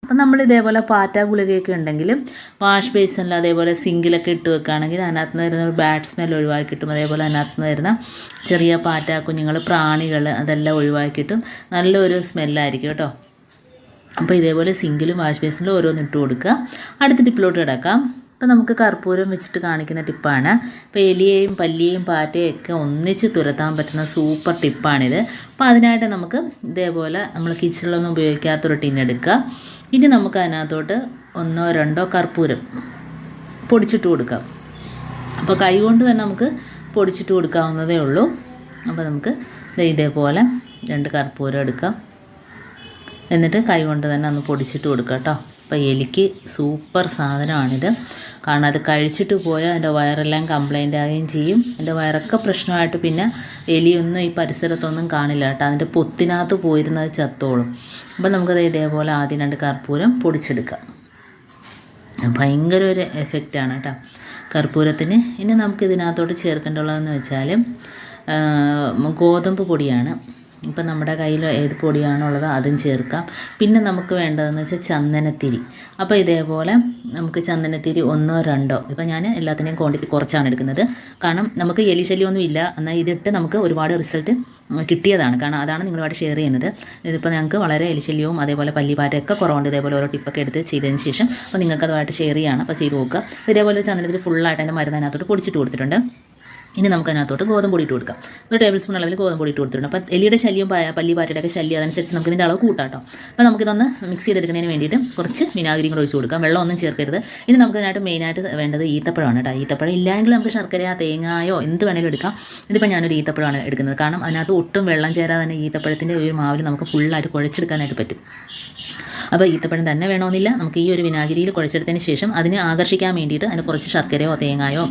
അപ്പം നമ്മൾ ഇതേപോലെ പാറ്റ ഗുളികയൊക്കെ ഉണ്ടെങ്കിൽ വാഷ് ബേസിനിൽ അതേപോലെ സിങ്കിലൊക്കെ ഇട്ട് വെക്കുകയാണെങ്കിൽ അതിനകത്ത് നിന്ന് വരുന്ന ഒരു ബാഡ് സ്മെൽ ഒഴിവാക്കി കിട്ടും. അതേപോലെ അതിനകത്ത് നിന്ന് വരുന്ന ചെറിയ പാറ്റ കുഞ്ഞുങ്ങൾ, പ്രാണികൾ അതെല്ലാം ഒഴിവാക്കി കിട്ടും. നല്ലൊരു സ്മെല്ലായിരിക്കും കേട്ടോ. അപ്പോൾ ഇതേപോലെ സിങ്കിലും വാഷ് ബേസിനിലും ഓരോന്ന് ഇട്ട് കൊടുക്കുക. അടുത്ത ടിപ്പിലോട്ട് കിടക്കാം. അപ്പോൾ നമുക്ക് കർപ്പൂരം വെച്ചിട്ട് കാണിക്കുന്ന ടിപ്പാണ്. ഇപ്പോൾ എലിയെയും പല്ലിയെയും പാറ്റയും ഒക്കെ ഒന്നിച്ച് തുരത്താൻ പറ്റുന്ന സൂപ്പർ ടിപ്പാണിത്. അപ്പോൾ അതിനായിട്ട് നമുക്ക് ഇതേപോലെ നമ്മൾ കിച്ചണിലൊന്നും ഉപയോഗിക്കാത്തൊരു ടിന്നെടുക്കുക. ഇനി നമുക്ക് അതിനകത്തോട്ട് 1-2 കർപ്പൂരം പൊടിച്ചിട്ട് കൊടുക്കാം. അപ്പോൾ കൈ കൊണ്ട് തന്നെ നമുക്ക് പൊടിച്ചിട്ട് കൊടുക്കാവുന്നതേ ഉള്ളൂ. അപ്പോൾ നമുക്ക് ഇതേപോലെ 2 കർപ്പൂരം എടുക്കാം. എന്നിട്ട് കൈ കൊണ്ട് തന്നെ ഒന്ന് പൊടിച്ചിട്ട് കൊടുക്കാം കേട്ടോ. അപ്പോൾ എലിക്ക് സൂപ്പർ സാധനമാണിത്. കാരണം അത് കഴിച്ചിട്ട് പോയാൽ അതിൻ്റെ വയറെല്ലാം കംപ്ലൈൻ്റ് ആവുകയും ചെയ്യും. അതിൻ്റെ വയറൊക്കെ പ്രശ്നമായിട്ട് പിന്നെ എലിയൊന്നും ഈ പരിസരത്തൊന്നും കാണില്ല കേട്ടോ. അതിൻ്റെ പൊത്തിനകത്ത് പോയിരുന്നത് ചത്തോളും. അപ്പോൾ നമുക്കത് ഇതേപോലെ ആദ്യം 2 കർപ്പൂരം പൊടിച്ചെടുക്കാം. ഭയങ്കര ഒരു എഫക്റ്റാണ് കേട്ടോ കർപ്പൂരത്തിന്. ഇനി നമുക്ക് ഇതിനകത്തോട്ട് ചേർക്കേണ്ടുള്ളതെന്ന് വെച്ചാൽ ഗോതമ്പ് പൊടിയാണ്. ഇപ്പം നമ്മുടെ കയ്യിൽ ഏത് പൊടിയാണുള്ളത് അതും ചേർക്കാം. പിന്നെ നമുക്ക് വേണ്ടതെന്ന് വെച്ചാൽ ചന്ദനത്തിരി. അപ്പോൾ ഇതേപോലെ നമുക്ക് ചന്ദനത്തിരി 1-2, ഇപ്പം ഞാൻ എല്ലാത്തിനെയും ക്വാണ്ടിറ്റി കുറച്ചാണ് എടുക്കുന്നത്. കാരണം നമുക്ക് എലിശല്യമൊന്നും ഇല്ല, എന്നാൽ ഇതിട്ട് നമുക്ക് ഒരുപാട് റിസൾട്ട് കിട്ടിയതാണ്. കാരണം അതാണ് നിങ്ങളുമായിട്ട് ഷെയർ ചെയ്യുന്നത്. ഇതിപ്പോൾ ഞങ്ങൾക്ക് വളരെ എലിശല്യവും അതേപോലെ പല്ലിപ്പാറ്റയൊക്കെ കുറവുണ്ട്. ഇതേപോലെ ഓരോ ടിപ്പൊക്കെ എടുത്ത് ചെയ്തതിന് ശേഷം അപ്പോൾ നിങ്ങൾക്ക് അതുമായിട്ട് ഷെയർ ചെയ്യുകയാണ്. അപ്പോൾ ചെയ്ത് നോക്കുക. ഇതേപോലെ ചന്ദനത്തിരി ഫുള്ളായിട്ട് അതിൻ്റെ മരുന്ന് അതിനകത്തോട്ട് പൊടിച്ചിട്ട് കൊടുത്തിട്ടുണ്ട്. ഇനി നമുക്ക് അതിനകത്തോട്ട് ഗോതമ്പ് പൊടി ഇട്ട് കൊടുക്കാം. 1 ടേബിൾ സ്പൂൺ അളവിൽ ഗോതമ്പ് പൊടി ഇട്ട് കൊടുത്തിട്ടുണ്ട്. അപ്പോൾ എലിയുടെ ശല്യം പല്ലി പാറ്റയുടെയൊക്കെ ശല്യം അതനുസരിച്ച് നമുക്ക് ഇതിൻ്റെ അളവ് കൂട്ടാം കേട്ടോ. അപ്പോൾ നമുക്കിതൊന്ന് മിക്സ് ചെയ്തെടുക്കുന്നതിന് വേണ്ടിയിട്ട് കുറച്ച് വിനാഗിരി കൂടെ ഒഴിച്ച് കൊടുക്കാം. വെള്ളമൊന്നും ചേർക്കരുത്. ഇനി നമുക്ക് ഇതിനായിട്ട് മെയിനായിട്ട് വേണ്ടത് ഈത്തപ്പഴമാണ് കേട്ടോ. ഈത്തപ്പഴം ഇല്ലെങ്കിൽ നമുക്ക് ശർക്കരയോ തേങ്ങയോ എന്ത് വേണേലും എടുക്കാം. ഇതിപ്പോൾ ഞാനൊരു ഈത്തപ്പഴമാണ് എടുക്കുന്നത്. കാരണം അതിനകത്ത് ഒട്ടും വെള്ളം ചേരാതെ തന്നെ ഈത്തപ്പഴത്തിൻ്റെ ഒരു മാവിൽ നമുക്ക് ഫുള്ളായിട്ട് കുഴച്ചെടുക്കാനായിട്ട് പറ്റും. അപ്പോൾ ഈത്തപ്പഴം തന്നെ വേണമെന്നില്ല. നമുക്ക് ഈ ഒരു വിനാഗിരിയിൽ കുഴച്ചെടുത്തതിന് ശേഷം അതിനെ ആകർഷിക്കാൻ വേണ്ടിയിട്ട് അതിന് കുറച്ച് ശർക്കരയോ തേങ്ങയോ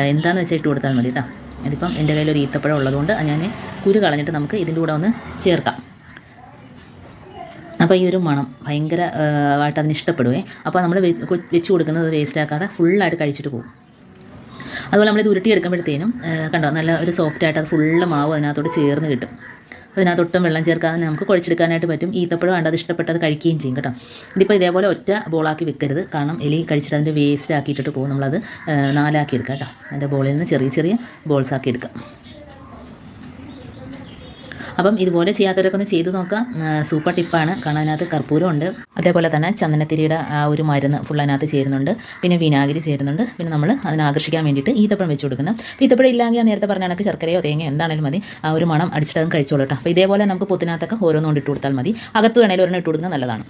എന്താണെന്ന് വെച്ചാൽ ഇട്ട് കൊടുത്താൽ മതി കേട്ടോ. ഇതിപ്പം എൻ്റെ കയ്യിലൊരു ഈത്തപ്പഴം ഉള്ളതുകൊണ്ട് ഞാൻ കുരു കളഞ്ഞിട്ട് നമുക്ക് ഇതിൻ്റെ കൂടെ ഒന്ന് ചേർക്കാം. അപ്പോൾ ഈ ഒരു മണം ഭയങ്കരമായിട്ട് അതിന് ഇഷ്ടപ്പെടുവേ. അപ്പോൾ നമ്മൾ വെച്ച് കൊടുക്കുന്നത് വേസ്റ്റ് ആക്കാതെ ഫുള്ളായിട്ട് കഴിച്ചിട്ട് പോകും. അതുപോലെ നമ്മളിത് ഉരുട്ടിയെടുക്കുമ്പോഴത്തേനും കണ്ടോ നല്ല ഒരു സോഫ്റ്റായിട്ട് അത് ഫുള്ള് മാവ് അതിനകത്തോട്ട് ചേർന്ന് കിട്ടും. അതിനകത്തൊട്ടും വെള്ളം ചേർക്കാതെ നമുക്ക് കുഴച്ചെടുക്കാനായിട്ട് പറ്റും. ഈത്തപ്പഴം വേണ്ട, അത് ഇഷ്ടപ്പെട്ടത് കഴിക്കുകയും ചെയ്യും കേട്ടോ. ഇതിപ്പോൾ ഇതേപോലെ ഒറ്റ ബോളാക്കി വെക്കരുത്. കാരണം എലി കഴിച്ചിട്ട് അതിൻ്റെ വേസ്റ്റ് ആക്കിയിട്ടിട്ട് പോകും. നമ്മളത് 4 ആക്കി എടുക്കാം കേട്ടോ. അതിൻ്റെ ബോളിൽ നിന്ന് ചെറിയ ചെറിയ ബോൾസ് ആക്കി എടുക്കാം. അപ്പം ഇതുപോലെ ചെയ്യാത്തവരൊക്കെ ഒന്ന് ചെയ്ത് നോക്കാം. സൂപ്പർ ടിപ്പാണ്. കാരണം അതിനകത്ത് കർപ്പൂരം ഉണ്ട്. അതേപോലെ തന്നെ ചന്ദനത്തിരിയുടെ ആ ഒരു മരുന്ന് ഫുൾ അതിനകത്ത് ചേരുന്നുണ്ട്. പിന്നെ വിനാഗിരി ചേരുന്നുണ്ട്. പിന്നെ നമ്മൾ അതിനെ ആകർഷിക്കാൻ വേണ്ടിയിട്ട് ഈത്തപ്പഴം വെച്ച് കൊടുക്കുന്നത്. ഈത്തപ്പഴം ഇല്ലെങ്കിൽ ഞാൻ നേരത്തെ പറഞ്ഞ കണക്ക് ശർക്കരയോ തേങ്ങയോ എന്താണെങ്കിലും മതി. ആ ഒരു മണം അടിച്ചിട്ട് അതും കഴിച്ചോളൂ കേട്ടോ. അപ്പോൾ ഇതേപോലെ നമുക്ക് പൊത്തിനകത്തൊക്കെ ഓരോന്നും ഇട്ട് കൊടുത്താൽ മതി. അകത്ത് വേണേലും ഒരെണ്ണം ഇട്ട് കൊടുക്കുന്നത് നല്ലതാണ്.